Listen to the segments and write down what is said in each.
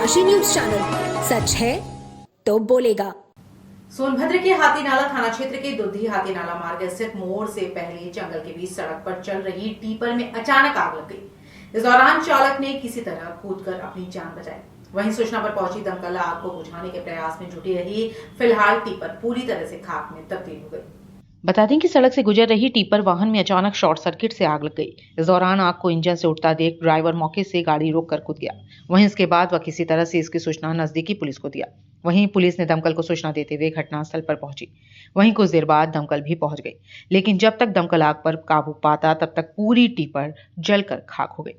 Kashi news channel, सच है तो बोलेगा। सोनभद्र के हाथीनाला थाना क्षेत्र के दुधी हाथीनाला मार्ग स्थित मोड़ से पहले जंगल के बीच सड़क पर चल रही टिपर में अचानक आग लग गई। इस दौरान चालक ने किसी तरह कूदकर अपनी जान बचाई। वहीं सूचना पर पहुंची दमकल आग को बुझाने के प्रयास में जुटी रही। फिलहाल टिपर पूरी तरह से खाक में तब्दील हो गई। बता दें कि सड़क से गुजर रही टिपर वाहन में अचानक शॉर्ट सर्किट से आग लग गई। इस दौरान आग को इंजन से उठता देख ड्राइवर मौके से गाड़ी रोककर कूद गया। वहीं इसके बाद वह किसी तरह से इसकी सूचना नजदीकी पुलिस को दिया। वहीं पुलिस ने दमकल को सूचना देते हुए घटनास्थल पर पहुंची। वहीं कुछ देर बाद दमकल भी पहुंच गई, लेकिन जब तक दमकल आग पर काबू पाता तब तक पूरी टिपर जलकर खाक हो गई।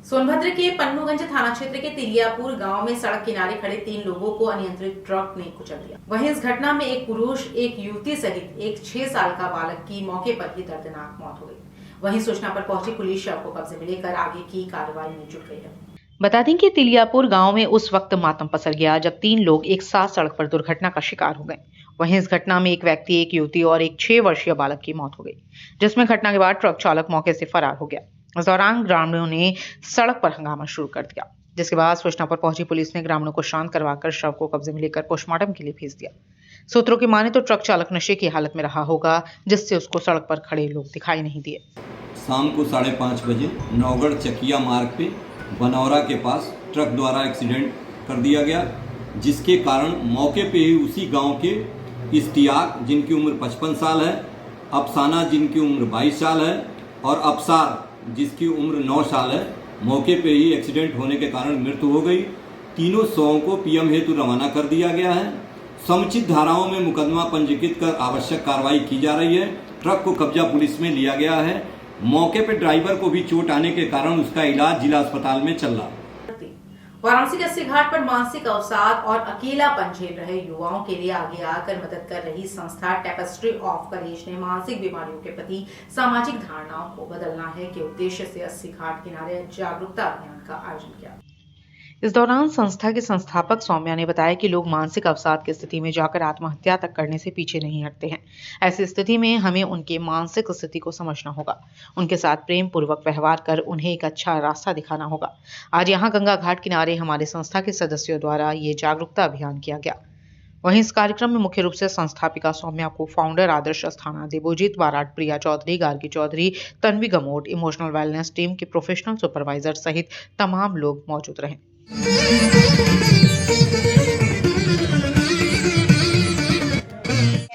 सोनभद्र के पन्नूगंज थाना क्षेत्र के तिलियापुर गांव में सड़क किनारे खड़े 3 लोगों को अनियंत्रित ट्रक ने कुचल दिया। वहीं इस घटना में एक पुरुष, एक युवती सहित एक 6 साल का बालक की मौके पर ही दर्दनाक मौत हो गई। वहीं सूचना पर पहुंची पुलिस शव को कब्जे में लेकर आगे की कार्रवाई में जुट गई है। बता दें कि तिलियापुर गांव में उस वक्त मातम पसर गया जब 3 लोग एक साथ सड़क पर दुर्घटना का शिकार हो गए। वहीं इस घटना में एक व्यक्ति, एक युवती और एक 6 वर्षीय बालक की मौत हो गई, जिसमें घटना के बाद ट्रक चालक मौके से फरार हो गया। इस दौरान ग्रामीणों ने सड़क पर हंगामा शुरू कर दिया, जिसके बाद सूचना पर पहुंची पुलिस ने ग्रामीणों को शांत करवाकर शव को कब्जे में लेकर पोस्टमार्टम के लिए भेज दिया। सूत्रों की माने तो ट्रक चालक नशे की हालत में रहा होगा, जिससे उसको सड़क पर खड़े लोग दिखाई नहीं दिए। शाम को 5:30 बजे नौगढ़ चकिया मार्ग पे बनौरा के पास ट्रक द्वारा एक्सीडेंट कर दिया गया, जिसके कारण मौके पे ही उसी गांव के इश्तियाक जिनकी उम्र 55 साल है, अफसाना जिनकी उम्र 22 साल है और अफसार जिसकी उम्र 9 साल है, मौके पे ही एक्सीडेंट होने के कारण मृत्यु हो गई। तीनों शवों को पीएम हेतु रवाना कर दिया गया है। समुचित धाराओं में मुकदमा पंजीकृत कर आवश्यक कार्रवाई की जा रही है। ट्रक को कब्जा पुलिस में लिया गया है। मौके पर ड्राइवर को भी चोट आने के कारण उसका इलाज जिला अस्पताल में चल रहा है। वाराणसी के अस्सी घाट पर मानसिक अवसाद और अकेलापन झेल रहे युवाओं के लिए आगे आकर मदद कर रही संस्था टेपेस्ट्री ऑफ करेज ने मानसिक बीमारियों के प्रति सामाजिक धारणाओं को बदलना है के उद्देश्य से अस्सी घाट किनारे जागरूकता अभियान का आयोजन किया। इस दौरान संस्था के संस्थापक सौम्या ने बताया कि लोग मानसिक अवसाद की स्थिति में जाकर आत्महत्या तक करने से पीछे नहीं हटते हैं। ऐसी स्थिति में हमें उनके मानसिक स्थिति को समझना होगा, उनके साथ प्रेम पूर्वक व्यवहार कर उन्हें एक अच्छा रास्ता दिखाना होगा। आज यहाँ गंगा घाट किनारे हमारे संस्था के सदस्यों द्वारा ये जागरूकता अभियान किया गया। वहीं इस कार्यक्रम में मुख्य रूप से संस्थापिका सौम्या को founder Adarsh Asthana, Devojit Barat, Priya Chaudhary, Gargi Chaudhary, Tanvi Gamot, emotional wellness team के प्रोफेशनल सुपरवाइजर सहित तमाम लोग मौजूद रहे।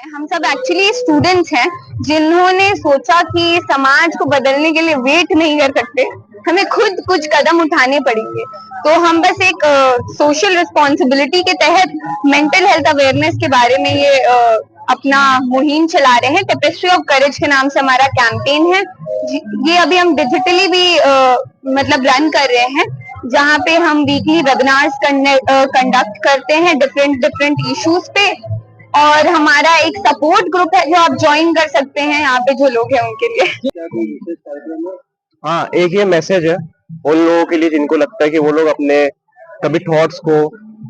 हम सब एक्चुअली स्टूडेंट्स हैं जिन्होंने सोचा कि समाज को बदलने के लिए वेट नहीं कर सकते, हमें खुद कुछ कदम उठाने पड़ेंगे। तो हम बस एक सोशल रिस्पॉन्सिबिलिटी के तहत मेंटल हेल्थ अवेयरनेस के बारे में ये अपना मुहिम चला रहे हैं। टेपेस्ट्री ऑफ करेज के नाम से हमारा कैंपेन है। ये अभी हम डिजिटली भी मतलब रन कर रहे हैं, जहाँ पे हम वीकली वेबिनार्स कंडक्ट करते हैं डिफरेंट इश्यूज पे। और हमारा एक सपोर्ट ग्रुप है जो आप ज्वाइन कर सकते हैं, यहाँ पे जो लोग हैं उनके लिए। हाँ, एक ये मैसेज है उन लोगों के लिए जिनको लगता है कि वो लोग अपने कभी थॉट्स को,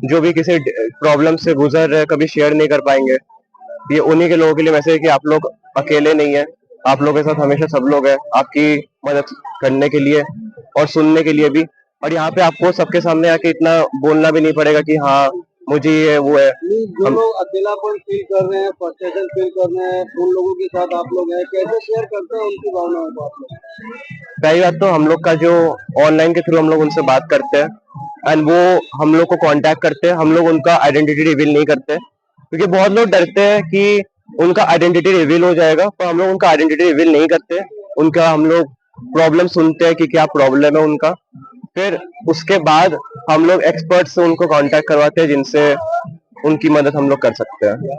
जो भी किसी प्रॉब्लम से गुजर रहे, कभी शेयर नहीं कर पाएंगे। ये उन्हीं के लोगों के लिए मैसेज है कि आप लोग अकेले नहीं है, आप लोगों के साथ हमेशा सब लोग हैं आपकी मदद करने के लिए और सुनने के लिए भी। और यहाँ पे आपको सबके सामने आके इतना बोलना भी नहीं पड़ेगा कि हाँ मुझे ये वो है। जो लोग अकेलापन फील कर रहे हैं, फ्रस्ट्रेशन फील कर रहे हैं, उन लोगों के साथ आप लोग हैं, कैसे शेयर करते हैं उनकी भावनाओं को आप लोग? पहली बात तो हम लोग का जो ऑनलाइन के थ्रू हम लोग उनसे बात करते हैं एंड वो हम लोग को कांटेक्ट करते हैं। हम लोग उनका आइडेंटिटी रिवील नहीं करते, क्योंकि बहुत लोग डरते हैं कि उनका आइडेंटिटी रिवील हो जाएगा, तो हम लोग उनका आइडेंटिटी रिवील नहीं करते। उनका हम लोग प्रॉब्लम सुनते हैं कि क्या प्रॉब्लम है उनका, फिर उसके बाद हम लोग एक्सपर्ट से उनको कांटेक्ट करवाते हैं जिनसे उनकी मदद हम लोग कर सकते हैं।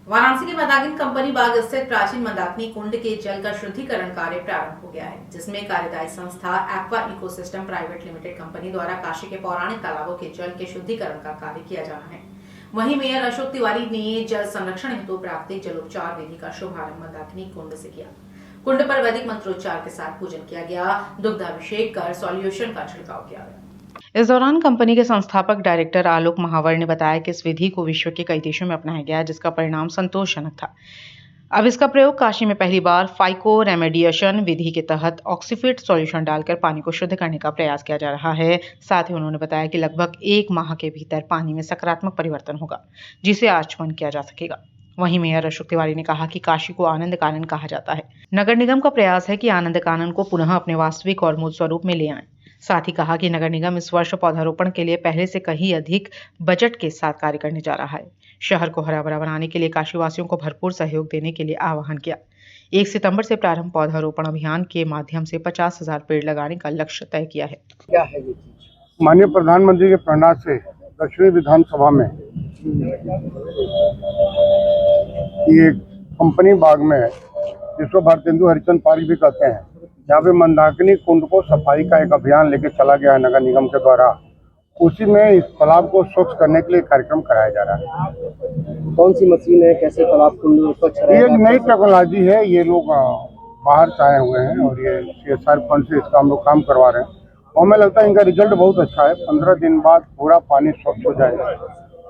वाराणसी के मंदाकिनी कंपनी बाग स्थित प्राचीन मंदाकिनी कुंड के जल का शुद्धिकरण कार्य प्रारंभ हो गया है, जिसमें कार्यदायी संस्था aqua ecosystem private limited company द्वारा काशी के पौराणिक तालाबों के जल के शुद्धिकरण का कार्य किया जाना है। वहीं मेयर अशोक तिवारी ने जल संरक्षण हेतु प्राकृतिक जलोपचार विधि का शुभारंभ मंदाकिनी कुंड से किया। कुंड पर वैदिक मंत्रोच्चार के साथ पूजन किया गया, दुग्धाभिषेक कर सॉल्यूशन का छिड़काव किया गया। इस दौरान कंपनी के संस्थापक डायरेक्टर आलोक महावर ने बताया कि इस विधि को विश्व के कई देशों में अपनाया गया, जिसका परिणाम संतोषजनक था। अब इसका प्रयोग काशी में पहली बार फाइको रेमेडिएशन विधि के तहत ऑक्सीफिट सॉल्यूशन डालकर पानी को शुद्ध करने का प्रयास किया जा रहा है। साथ ही उन्होंने बताया कि लगभग 1 माह के भीतर पानी में सकारात्मक परिवर्तन होगा, जिसे आचमन किया जा सकेगा। वहीं मेयर अशोक तिवारी ने कहा कि काशी को आनंद कानन कहा जाता है। नगर निगम का प्रयास है कि आनंद कानन को पुनः अपने वास्तविक और मूल स्वरूप में ले आएं। साथ ही कहा कि नगर निगम इस वर्ष पौधारोपण के लिए पहले से कहीं अधिक बजट के साथ कार्य करने जा रहा है। शहर को हरा भरा बनाने के लिए काशीवासियों को भरपूर सहयोग देने के लिए आह्वान किया। 1 सितंबर से प्रारंभ पौधारोपण अभियान के माध्यम से 50,000 पेड़ लगाने का लक्ष्य तय किया है। क्या है ये चीज? माननीय प्रधानमंत्री के प्रेरणा से दक्षिणी विधानसभा में ये कंपनी बाग में, जिसको भारतेंदु हरिचंद पार्क भी कहते हैं, यहाँ पे मंदाकिनी कुंड को सफाई का एक अभियान लेके चला गया है नगर निगम के द्वारा। उसी में इस तालाब को स्वच्छ करने के लिए कार्यक्रम कराया जा रहा है। कौन सी मशीन है, कैसे तालाब कुंड स्वच्छ ये रहेगा? एक नई टेक्नोलॉजी है, ये लोग बाहर से आए हुए हैं और ये CSR फंड से इसका हम लोग काम करवा रहे हैं और हमें लगता है इनका रिजल्ट बहुत अच्छा है। 15 दिन बाद पूरा पानी स्वच्छ हो जाएगा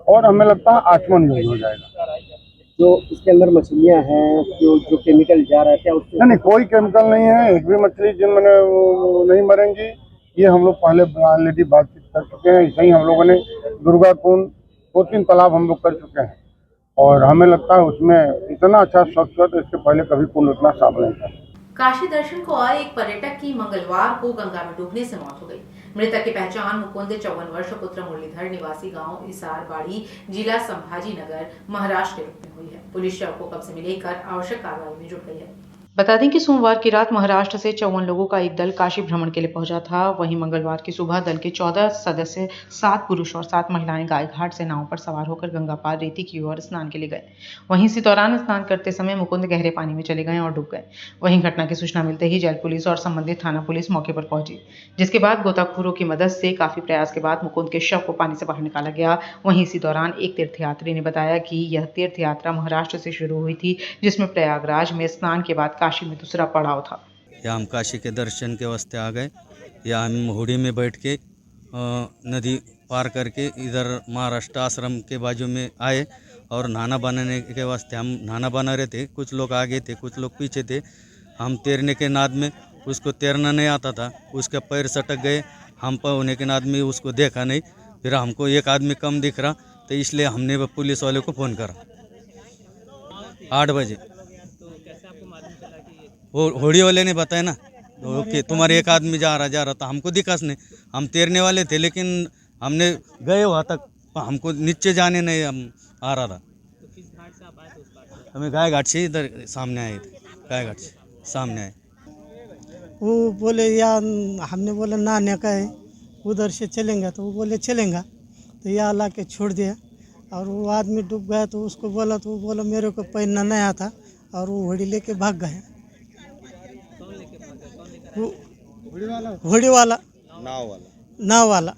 और हमें लगता है आचमन योग्य हो जाएगा। जो इसके अंदर मछलियां हैं, जो केमिकल जा रहा है, क्या उसमें नहीं, कोई केमिकल नहीं है। एक भी मछली जिनमें नहीं मरेंगी। ये हम लोग पहले ऑलरेडी बातचीत कर चुके हैं। ऐसे ही हम लोगों ने दुर्गा कुंड 2-3 तालाब हम लोग कर चुके हैं और हमें लगता है उसमें इतना अच्छा स्वच्छ हुआ तो इसके पहले कभी कुंड उतना साफ नहीं था। काशी दर्शन को आए एक पर्यटक की मंगलवार को गंगा में डूबने से मौत हो गई। मृतक की पहचान मुकुंद 54 वर्ष पुत्र मुरलीधर निवासी गांव इसारबाड़ी, जिला संभाजी नगर, महाराष्ट्र के रूप में हुई है। पुलिस शव को कब्जे में लेकर आवश्यक कार्रवाई में जुट गई है। बता दें कि सोमवार की रात महाराष्ट्र से 54 लोगों का एक दल काशी भ्रमण के लिए पहुंचा था। वहीं मंगलवार की सुबह दल के 14 सदस्य 7 पुरुष और 7 महिलाएं गाय घाट से नाव पर सवार होकर गंगा पार रेती की ओर स्नान के लिए गए। वहीं इसी दौरान स्नान करते समय मुकुंद गहरे पानी में चले गए और डूब गए। वहीं घटना की सूचना मिलते ही जेल पुलिस और संबंधित थाना पुलिस मौके पर पहुंची, जिसके बाद गोताखोरों की मदद से काफी प्रयास के बाद मुकुंद के शव को पानी से बाहर निकाला गया। वहीं इसी दौरान एक तीर्थयात्री ने बताया कि यह तीर्थ यात्रा महाराष्ट्र से शुरू हुई थी, जिसमें प्रयागराज में स्नान के बाद काशी में दूसरा पड़ाव था। या हम काशी के दर्शन के वास्ते आ गए, या हम होड़ी में बैठ के नदी पार करके इधर महाराष्ट्र आश्रम के बाजू में आए और नहाना बनाने के वास्ते हम नहाना बना रहे थे। कुछ लोग आगे थे, कुछ लोग पीछे थे। हम तैरने के नाद में, उसको तैरना नहीं आता था, उसके पैर सटक गए। हम पर होने के नाद में उसको देखा नहीं। फिर हमको एक आदमी कम दिख रहा, तो इसलिए हमने पुलिस वाले को फ़ोन करा 8 बजे। वो होड़ी वाले ने बताया ना कि तुम्हारे एक आदमी जा रहा था। हमको दिखा नहीं, हम तैरने वाले थे, लेकिन हमने गए वहाँ तक, हमको नीचे जाने नहीं हम आ रहा था। हमें गाय घाट से इधर सामने आए थे, गाय घाट से सामने आए। वो बोले या हमने बोला नहाने का है, उधर से चलेंगे, तो वो बोले चलेंगे, तो यह ला के छोड़ दिया और वो आदमी डूब गया। तो उसको बोला, तो वो बोला मेरे को पैरना नहीं आता और वो होड़ी लेके भाग गए। होड़ी वाला नाव वाला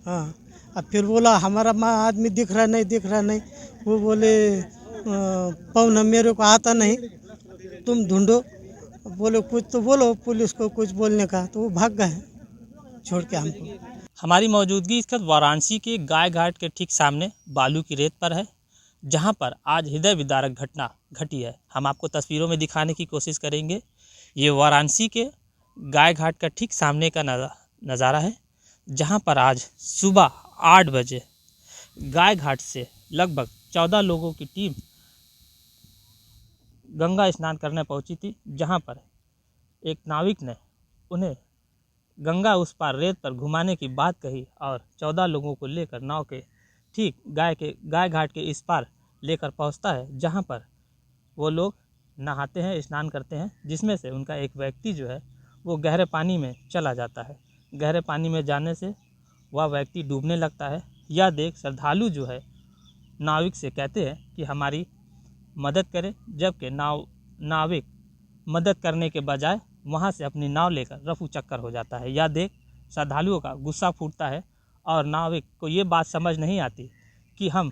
हाँ। अब फिर बोला हमारा आदमी दिख रहा नहीं। वो बोले पौना मेरे को आता नहीं, तुम ढूंढो। बोले कुछ तो बोलो पुलिस को कुछ बोलने का, तो वो भाग गए छोड़ के हमको। हमारी मौजूदगी इस वक्त वाराणसी के गाय घाट के ठीक सामने बालू की रेत पर है, जहां पर आज हृदय विदारक घटना घटी है। हम आपको तस्वीरों में दिखाने की कोशिश करेंगे। ये वाराणसी के गाय घाट का ठीक सामने का नज़ारा है, जहां पर आज सुबह 8 बजे गाय घाट से लगभग 14 लोगों की टीम गंगा स्नान करने पहुंची थी, जहां पर एक नाविक ने उन्हें गंगा उस पार रेत पर घुमाने की बात कही और 14 लोगों को लेकर नाव के ठीक गाय घाट के इस पार लेकर पहुंचता है, जहां पर वो लोग नहाते हैं, स्नान करते हैं, जिसमें से उनका एक व्यक्ति जो है वो गहरे पानी में चला जाता है। गहरे पानी में जाने से वह व्यक्ति डूबने लगता है। यह देख श्रद्धालु जो है नाविक से कहते हैं कि हमारी मदद करें, जबकि नाविक मदद करने के बजाय वहां से अपनी नाव लेकर रफू चक्कर हो जाता है। यह देख श्रद्धालुओं का गुस्सा फूटता है और नाविक को ये बात समझ नहीं आती कि हम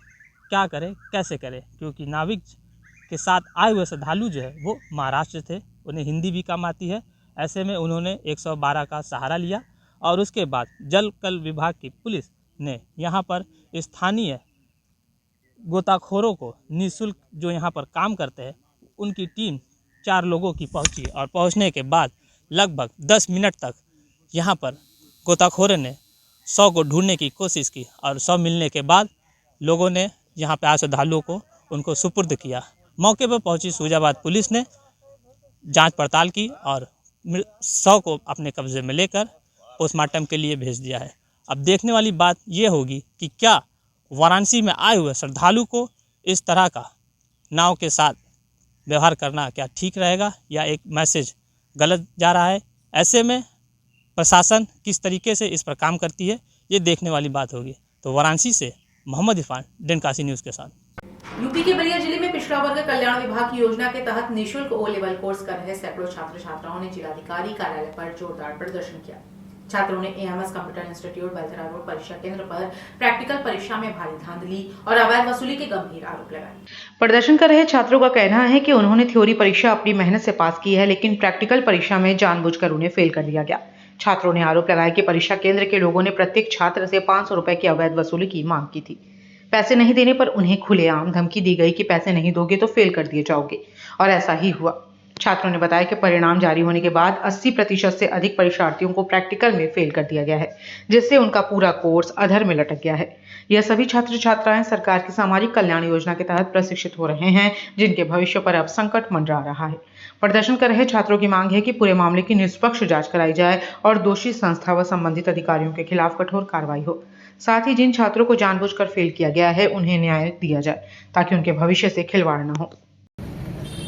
क्या करें, कैसे करें, क्योंकि नाविक के साथ आए हुए श्रद्धालु जो है वो महाराष्ट्र थे, उन्हें हिंदी भी कम आती है। ऐसे में उन्होंने 112 का सहारा लिया और उसके बाद जल कल विभाग की पुलिस ने यहाँ पर स्थानीय गोताखोरों को निःशुल्क जो यहाँ पर काम करते हैं उनकी टीम 4 लोगों की पहुंची और पहुंचने के बाद लगभग 10 मिनट तक यहाँ पर गोताखोरों ने 100 को ढूंढने की कोशिश की और 100 मिलने के बाद लोगों ने यहाँ पे आए श्रद्धालुओं को उनको सुपुर्द किया। मौके पर पहुंची सूजाबाद पुलिस ने जांच पड़ताल की और 100 को अपने कब्जे में लेकर पोस्टमार्टम के लिए भेज दिया है। अब देखने वाली बात ये होगी कि क्या वाराणसी में आए हुए श्रद्धालु को इस तरह का नाव के साथ व्यवहार करना क्या ठीक रहेगा या एक मैसेज गलत जा रहा है। ऐसे में प्रशासन किस तरीके से इस पर काम करती है ये देखने वाली बात होगी। तो वाराणसी से मोहम्मद इरफान, डेनकासी न्यूज़ के साथ। यूपी के बलिया जिले में पिछड़ा वर्ग कल्याण विभाग की योजना के तहत निःशुल्क ओ लेवल कोर्स कर रहे सैकड़ों छात्र छात्राओं ने जिलाधिकारी कार्यालय पर जोरदार प्रदर्शन किया। छात्रों ने एएमएस कंप्यूटर इंस्टीट्यूट बलथरा रोड परीक्षा केंद्र पर प्रैक्टिकल परीक्षा में भारी धांधली और अवैध वसूली के गंभीर आरोप लगाए। प्रदर्शन कर रहे छात्रों का कहना है कि उन्होंने थ्योरी परीक्षा अपनी मेहनत से पास की है, लेकिन प्रैक्टिकल परीक्षा में जानबूझकर उन्हें फेल कर दिया गया। छात्रों ने आरोप लगाया कि परीक्षा केंद्र के लोगों ने प्रत्येक छात्र से 500 रुपए की अवैध वसूली की मांग की थी। पैसे नहीं देने पर उन्हें खुलेआम धमकी दी गई कि पैसे नहीं दोगे तो फेल कर दिए जाओगे, और ऐसा ही हुआ। छात्रों ने बताया कि परिणाम जारी होने के बाद 80% से अधिक परीक्षार्थियों को प्रैक्टिकल में फेल कर दिया गया है, जिससे उनका पूरा कोर्स अधर में लटक गया है। यह सभी छात्र छात्राएं सरकार की सामाजिक कल्याण योजना के तहत प्रशिक्षित हो रहे हैं, जिनके भविष्य पर अब संकट मंडरा रहा है। प्रदर्शन कर रहे छात्रों की मांग है कि पूरे मामले की निष्पक्ष जांच कराई जाए और दोषी संस्था व संबंधित अधिकारियों के खिलाफ कठोर कार्रवाई हो। साथ ही जिन छात्रों को जानबूझकर फेल किया गया है उन्हें न्याय दिया जाए, ताकि उनके भविष्य से खिलवाड़ न हो।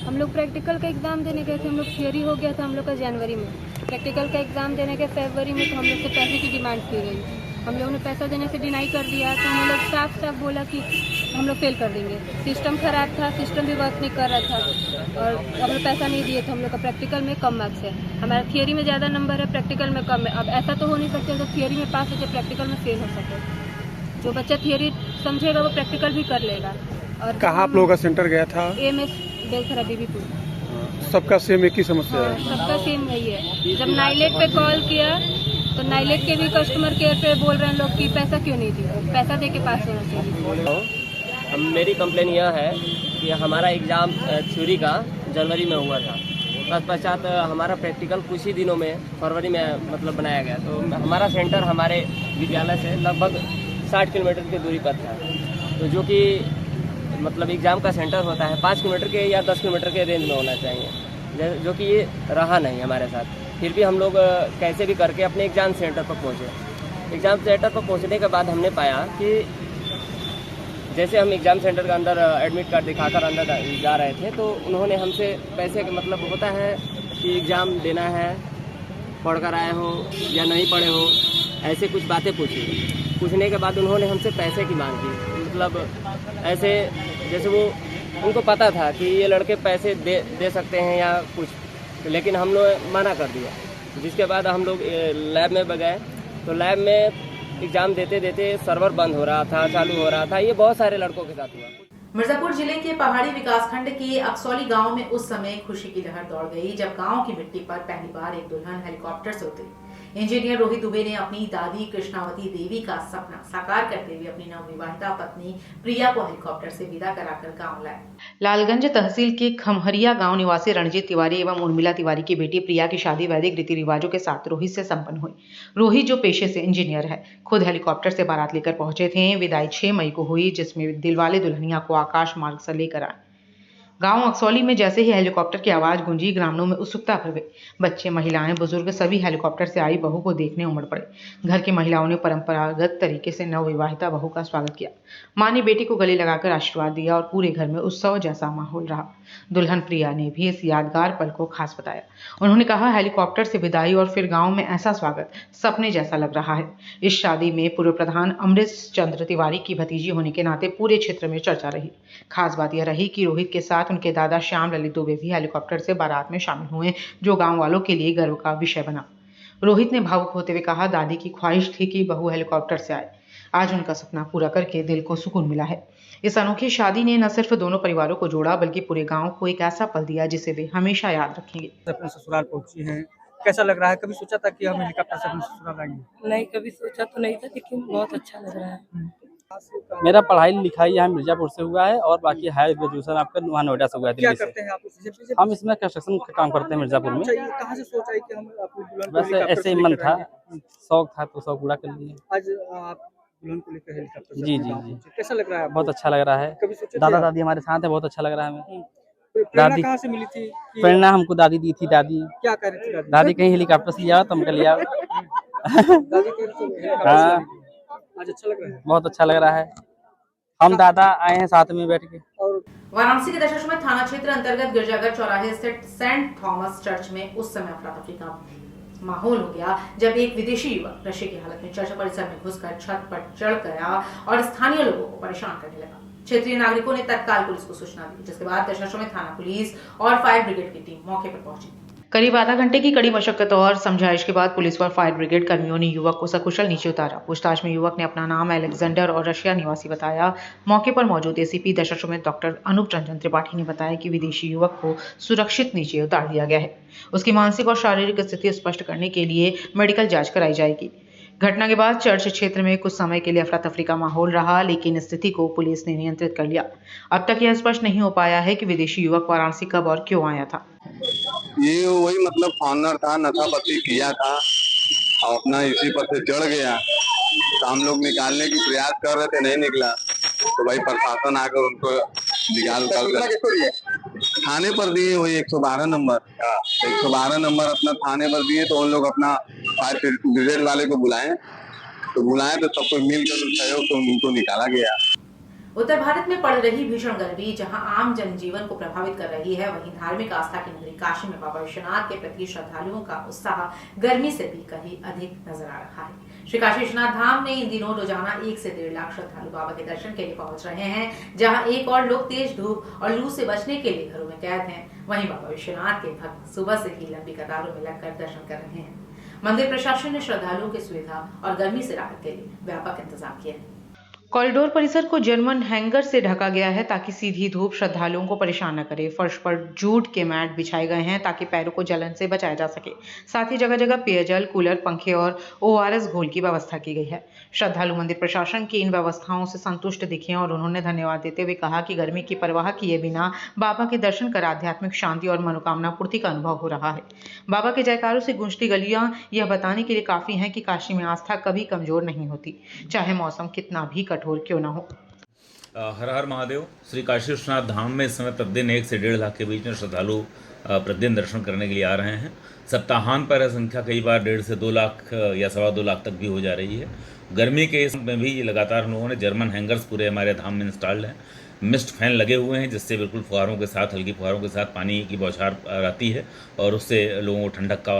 हम लोग प्रैक्टिकल का एग्ज़ाम देने गए थे, हम लोग थियोरी हो गया था हम लोग का जनवरी में, प्रैक्टिकल का एग्ज़ाम देने के फरवरी में, तो हम लोग से पैसे की डिमांड की गई। हम लोगों ने पैसा देने से डिनाई कर दिया, तो हम लोग साफ साफ बोला कि हम लोग फेल कर देंगे। सिस्टम ख़राब था, सिस्टम भी वर्क नहीं कर रहा था और हम लोग पैसा नहीं दिए थे। हम लोग का प्रैक्टिकल में कम मार्क्स है, हमारा थियोरी में ज़्यादा नंबर है, प्रैक्टिकल में कम है। अब ऐसा तो हो नहीं सकता तो थियोरी में पास हो जाए प्रैक्टिकल में फेल हो सके। जो बच्चा थियोरी समझेगा वो प्रैक्टिकल भी कर लेगा। और कहाँ आप लोगों का सेंटर गया था? एएमएस बेलथरा बीबीपुर। सबका सेम एक ही समस्या है? सबका सेम वही है। जब नाइलेट पे कॉल किया तो नाइलेट के भी कस्टमर केयर पे बोल रहे हैं लोग कि पैसा क्यों नहीं दिया, पैसा दे के पास होना चाहिए। मेरी कंप्लेन यह है कि हमारा एग्ज़ाम थ्योरी का जनवरी में हुआ था, तत्पश्चात हमारा प्रैक्टिकल कुछ ही दिनों में फरवरी में मतलब बनाया गया। तो हमारा सेंटर हमारे विद्यालय से लगभग 60 किलोमीटर की दूरी पर था, तो जो कि मतलब एग्ज़ाम का सेंटर होता है 5 किलोमीटर के या 10 किलोमीटर के रेंज में होना चाहिए, जो कि ये रहा नहीं हमारे साथ। फिर भी हम लोग कैसे भी करके अपने एग्ज़ाम सेंटर पर पहुँचे। एग्ज़ाम सेंटर पर पहुँचने के बाद हमने पाया कि जैसे हम एग्ज़ाम सेंटर के अंदर एडमिट कार्ड दिखाकर अंदर जा रहे थे, तो उन्होंने हमसे पैसे का मतलब होता है कि एग्ज़ाम देना है, पढ़ कर आए हो या नहीं पढ़े हो, ऐसे कुछ बातें पूछने के बाद उन्होंने हमसे पैसे की मांग की। मतलब ऐसे जैसे वो उनको पता था कि ये लड़के पैसे दे सकते हैं या कुछ, लेकिन हम लोग मना कर दिया। जिसके बाद हम लोग लैब में गए, तो लैब में एग्ज़ाम देते देते सर्वर बंद हो रहा था, चालू हो रहा था। ये बहुत सारे लड़कों के साथ हुआ। मिर्जापुर जिले के पहाड़ी विकासखंड के अक्सौली गांव में उस समय खुशी की लहर दौड़ गई जब गांव की मिट्टी पर पहली बार एक दुल्हन हेलीकॉप्टर से उतरी। इंजीनियर रोहित दुबे ने अपनी दादी कृष्णावती देवी का सपना साकार करते हुए अपनी नवविवाहिता पत्नी प्रिया को हेलीकॉप्टर से विदा कराकर गांव लाए। लालगंज तहसील के खमहरिया गांव निवासी रणजीत तिवारी एवं उर्मिला तिवारी की बेटी प्रिया की शादी वैदिक रीति रिवाजों के साथ रोहित से संपन्न हुई। रोहित जो पेशे से इंजीनियर है, खुद हेलीकॉप्टर से बारात लेकर पहुंचे थे। विदाई 6 मई को हुई, जिसमें दिलवाले दुल्हनिया को आकाश मार्ग से लेकर आए। गांव अक्सौली में जैसे ही हेलीकॉप्टर की आवाज गूंजी, ग्रामीणों में उत्सुकता भर गई। बच्चे, महिलाएं, बुजुर्ग सभी हेलीकॉप्टर से आई बहू को देखने उमड़ पड़े। घर की महिलाओं ने परंपरागत तरीके से नवविवाहिता बहू का स्वागत किया। मां ने बेटी को गले लगाकर आशीर्वाद दिया और पूरे घर में उत्सव जैसा माहौल रहा। दुल्हन प्रिया ने भी इस यादगार पल को खास बताया। उन्होंने कहा, हेलीकॉप्टर से विदाई और फिर गाँव में ऐसा स्वागत सपने जैसा लग रहा है। इस शादी में पूर्व प्रधान अमृत चंद्र तिवारी की भतीजी होने के नाते पूरे क्षेत्र में चर्चा रही। खास बात यह रही कि रोहित के साथ उनके दादा श्याम ललित दुबे भी हेलीकॉप्टर से बारात में शामिल हुए, जो गांव वालों के लिए गर्व का विषय बना। रोहित ने भावुक होते हुए कहा, दादी की ख्वाहिश थी कि बहू हेलीकॉप्टर से आए। आज उनका सपना पूरा करके दिल को सुकून मिला है। इस अनोखी शादी ने न सिर्फ दोनों परिवारों को जोड़ा, बल्कि पूरे गांव को एक ऐसा पल दिया जिसे वे हमेशा याद रखेंगे। अपने ससुराल पहुंची हैं, कैसा लग रहा है? कभी सोचा था कि हम हेलीकॉप्टर से अपने ससुराल आएंगे? नहीं, कभी सोचा तो नहीं था, लेकिन बहुत अच्छा लग रहा है। मेरा पढ़ाई लिखाई यहाँ मिर्जापुर से हुआ है और बाकी हायर ग्रेजुएशन आपका वहाँ नोएडा से हुआ है, क्या दिल्ली से। करते हैं आप इससे? हम इसमें कंस्ट्रक्शन का काम करते हैं मिर्जापुर में। अच्छा, ये कहाँ से सोचा है कि हम अपनी दुल्हन को वैसे हेलीकॉप्टर ऐसे ही से मन लेकर था, आएंगे? शौक था तो शौक पूरा कर लिए। आज आप दुल्हन को लेकर हेलीकॉप्टर से जी अपने जी गाँव जी, पहुंचे। कैसा लग रहा है आपको? बहुत अच्छा लग रहा है। कभी सोचे थे दादा आप? दादी हमारे साथ है, बहुत अच्छा लग रहा है हमें। तो प्रेरणा दादी कहाँ से मिली थी कि प्रेरणा हमको दादी दी थी। दादी क्या कह रही थी दादी? दादी कहीं हेलीकॉप्टर से लिया तो हमको लिया। दादी कह रही थी हेलीकॉप्टर से हाँ, लाने के लिए। आज अच्छा लग रहा है। बहुत अच्छा लग रहा है। हम दादा आए हैं साथ में बैठ के। और वाराणसी के दशाश्वमेध थाना क्षेत्र अंतर्गत गिरजाघर चौराहे स्थित सेंट थॉमस चर्च में उस समय अफरा-तफरी का माहौल हो गया जब एक विदेशी युवक नशे की हालत में चर्च परिसर में घुसकर छत पर चढ़ गया और स्थानीय लोगों को परेशान करने लगा। क्षेत्रीय नागरिकों ने तत्काल पुलिस को सूचना दी, जिसके बाद दशाश्वमेध थाना पुलिस और फायर ब्रिगेड की टीम मौके पर पहुंची। करीब आधा घंटे की कड़ी मशक्कत और समझाइश के बाद पुलिस और फायर ब्रिगेड कर्मियों ने युवक को सकुशल नीचे उतारा। पूछताछ में युवक ने अपना नाम अलेक्जेंडर और रशिया निवासी बताया। मौके पर मौजूद एसीपी दशाश्वमेध डॉक्टर अनूप रंजन त्रिपाठी ने बताया कि विदेशी युवक को सुरक्षित नीचे उतार दिया गया है। उसकी मानसिक और शारीरिक स्थिति स्पष्ट करने के लिए मेडिकल जांच कराई जाएगी। घटना के बाद चर्च क्षेत्र में कुछ समय के लिए अफरा तफरी का माहौल रहा, लेकिन स्थिति को पुलिस ने नियंत्रित कर लिया। अब तक यह स्पष्ट नहीं हो पाया है कि विदेशी युवक वाराणसी कब और क्यों आया था। ये वही मतलब फॉरनर था, नशापत्ती किया था और अपना इसी पर से चढ़ गया। तो हम लोग निकालने की प्रयास कर रहे थे, नहीं निकला तो भाई प्रशासन आकर उनको निकाल कर थाने पर दिए। वही 112 नंबर 112 नंबर अपना थाने पर दिए। तो उन लोग अपना फायर ब्रिगेड वाले को बुलाए तो सबको मिलकर सहयोग तो उनको निकाला गया। उत्तर भारत में पड़ रही भीषण गर्मी जहां आम जनजीवन को प्रभावित कर रही है, वहीं धार्मिक आस्था की नगरी काशी में बाबा विश्वनाथ के प्रति श्रद्धालुओं का उत्साह गर्मी से भी कहीं अधिक नजर आ रहा है। श्री काशी विश्वनाथ धाम में इन दिनों रोजाना 1 से 1.5 लाख श्रद्धालु बाबा के दर्शन के लिए पहुंच रहे हैं। जहां एक और लोग तेज धूप और लू से बचने के लिए घरों में कैद हैं, वहीं बाबा विश्वनाथ के भक्त सुबह से ही लंबी कतारों में लगकर दर्शन कर रहे हैं। मंदिर प्रशासन ने श्रद्धालुओं की सुविधा और गर्मी से राहत के लिए व्यापक इंतजाम किए हैं। कॉरिडोर परिसर को जर्मन हैंगर से ढका गया है ताकि सीधी धूप श्रद्धालुओं को परेशान न करे। फर्श पर जूट के मैट बिछाए गए हैं ताकि पैरों को जलन से बचाया जा सके। साथ ही जगह जगह पेयजल, कूलर, पंखे और ORS घोल की व्यवस्था की गई है। श्रद्धालु मंदिर प्रशासन की इन व्यवस्थाओं से संतुष्ट दिखे और उन्होंने धन्यवाद देते हुए कहा कि गर्मी की परवाह किए बिना बाबा के दर्शन कर आध्यात्मिक शांति और मनोकामना पूर्ति का अनुभव हो रहा है। बाबा के जयकारों से गूंजती गलियां यह बताने के लिए काफी हैं कि काशी में आस्था कभी कमजोर नहीं होती, चाहे मौसम कितना भी कठोर क्यों न हो। हर हर महादेव। श्री काशी विश्वनाथ धाम में इस समय प्रतिदिन 1 से 1.5 लाख के बीच में श्रद्धालु प्रतिदिन दर्शन करने के लिए आ रहे हैं। सप्ताहांत पर संख्या कई बार 1.5 से 2 लाख या 2.25 लाख तक भी हो जा रही है। गर्मी के इसमें भी लगातार हम लोगों ने जर्मन हैंगर्स पूरे हमारे धाम में इंस्टॉल्ड हैं। मिस्ट फैन लगे हुए हैं जिससे बिल्कुल फुहारों के साथ, हल्की फुहारों के साथ पानी की बौछार आती है और उससे लोगों को ठंडक का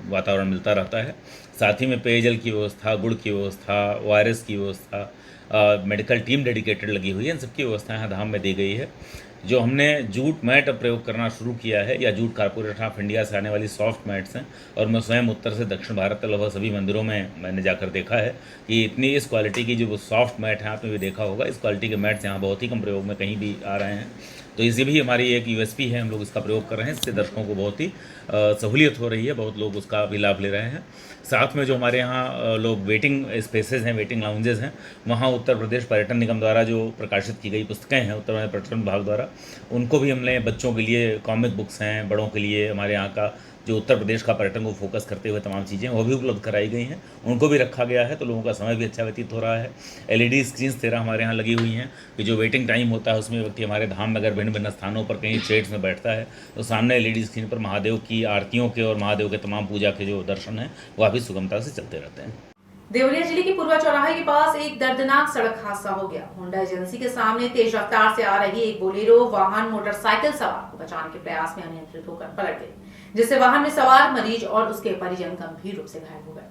वातावरण मिलता रहता है। साथ ही में पेयजल की व्यवस्था, गुड़ की व्यवस्था, ORS की व्यवस्था, मेडिकल टीम डेडिकेटेड लगी हुई है। इन सबकी व्यवस्थाएं यहाँ धाम में दी गई है। जो हमने जूट मैट प्रयोग करना शुरू किया है या जूट कारपोरेशन ऑफ इंडिया से आने वाली सॉफ्ट मैट्स हैं, और मैं स्वयं उत्तर से दक्षिण भारत तक लगभग सभी मंदिरों में मैंने जाकर देखा है कि इतनी इस क्वालिटी की जो सॉफ्ट मैट है आपने भी देखा होगा, इस क्वालिटी के मैट्स यहाँ बहुत ही कम प्रयोग में कहीं भी आ रहे हैं। तो इसी भी हमारी एक USP है, हम लोग इसका प्रयोग कर रहे हैं। इससे दर्शकों को बहुत ही सहूलियत हो रही है, बहुत लोग उसका भी लाभ ले रहे हैं। साथ में जो हमारे यहाँ लोग वेटिंग स्पेसेस हैं, वेटिंग लाउंजेस हैं, वहाँ उत्तर प्रदेश पर्यटन निगम द्वारा जो प्रकाशित की गई पुस्तकें हैं उत्तर प्रदेश पर्यटन विभाग द्वारा, उनको भी हमने बच्चों के लिए कॉमिक बुक्स हैं, बड़ों के लिए हमारे यहाँ का जो उत्तर प्रदेश का पर्यटन को फोकस करते हुए तमाम चीज़ें वो भी उपलब्ध कराई गई हैं, उनको भी रखा गया है। तो लोगों का समय भी अच्छा व्यतीत हो रहा है। LED स्क्रीन्स 13 हमारे यहाँ लगी हुई हैं कि जो वेटिंग टाइम होता है उसमें व्यक्ति हमारे धाम में अगर भिन्न भिन्न स्थानों पर कहीं शेड्स में बैठता है तो सामने LED स्क्रीन पर महादेव की आरतियों के और महादेव के तमाम पूजा के जो दर्शन हैं वो काफ़ी सुगमता से चलते रहते हैं। देवरिया जिले के पूर्वा चौराहे के पास एक दर्दनाक सड़क हादसा हो गया। होंडा एजेंसी के सामने तेज रफ्तार से आ रही एक बोलेरो वाहन मोटरसाइकिल सवार को बचाने के प्रयास में अनियंत्रित होकर पलट गई, जिससे वाहन में सवार मरीज और उसके परिजन गंभीर रूप से घायल हो गए।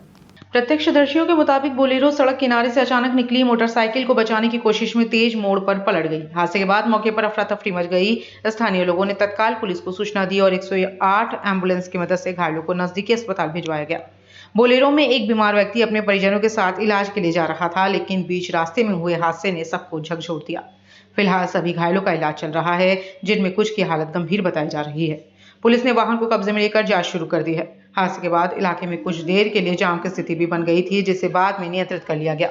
प्रत्यक्षदर्शियों के मुताबिक बोलेरो सड़क किनारे से अचानक निकली मोटरसाइकिल को बचाने की कोशिश में तेज मोड़ पर पलट गई। हादसे के बाद मौके पर अफरा तफरी मच गई। स्थानीय लोगों ने तत्काल पुलिस को सूचना दी और 108 एम्बुलेंस की मदद से घायलों को नजदीकी अस्पताल भिजवाया गया। बोलेरो में एक बीमार व्यक्ति अपने परिजनों के साथ इलाज के लिए जा रहा था, लेकिन बीच रास्ते में हुए हादसे ने सबको झकझोर दिया। फिलहाल सभी घायलों का इलाज चल रहा है, जिनमें कुछ की हालत गंभीर बताई जा रही है। पुलिस ने वाहन को कब्जे में लेकर जांच शुरू कर दी है। हादसे के बाद इलाके में कुछ देर के लिए जाम की स्थिति भी बन गई थी, जिसे बाद में नियंत्रित कर लिया गया।